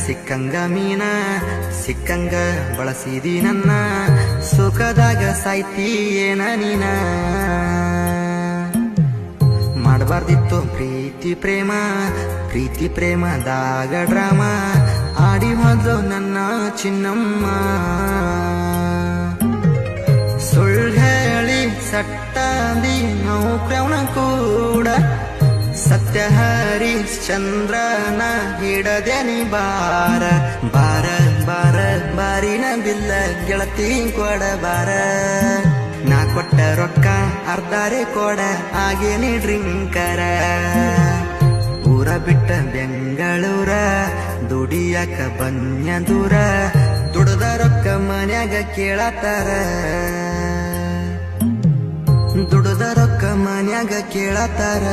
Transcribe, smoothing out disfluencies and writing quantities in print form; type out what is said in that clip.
ಸಿಕ್ಕಂಗ ಮೀನ ಸಿಕ್ಕಂಗ ಬಳಸಿದಿ ನನ್ನ ಸುಖದಾಗ ಸಾಯ್ತಿ ಏನ ನೀನ ಮಾಡಬಾರ್ದಿತ್ತು ಪ್ರೀತಿ ಪ್ರೇಮದಾಗ ಡ್ರಾಮ ಆಡಿ ಮೊದಲು ನನ್ನ ಚಿನ್ನಮ್ಮ ಸುಳ್ಳು ಹೇಳಿ ಸಟ್ಟಾದಿ ನೌಕ್ರವಣ ಕೂಡ ಸತ್ಯ ಹರಿಶ್ಚಂದ್ರನ ಹಿಡದೇನಿ ಬಾರ ಬಾರ ಬಾರ ಬಾರಿನ ಬಿಲ್ಲ ಗೆಳತಿ ಕೊಡ ಬಾರ ನಾ ಕೊಟ್ಟ ರೊಕ್ಕ ಅರ್ಧಾರೆ ಕೊಡ ಆಗೇನಿ ಡ್ರಿಂಕರ ಊರ ಬಿಟ್ಟ ಬೆಂಗಳೂರ ದುಡಿಯಾಕ ಬನ್ಯ ದೂರ ದುಡ್ದ ರೊಕ್ಕ ಮನ್ಯಾಗ ಕೇಳತಾರ ದುಡ್ದ ರೊಕ್ಕ ಮನ್ಯಾಗ ಕೇಳತಾರ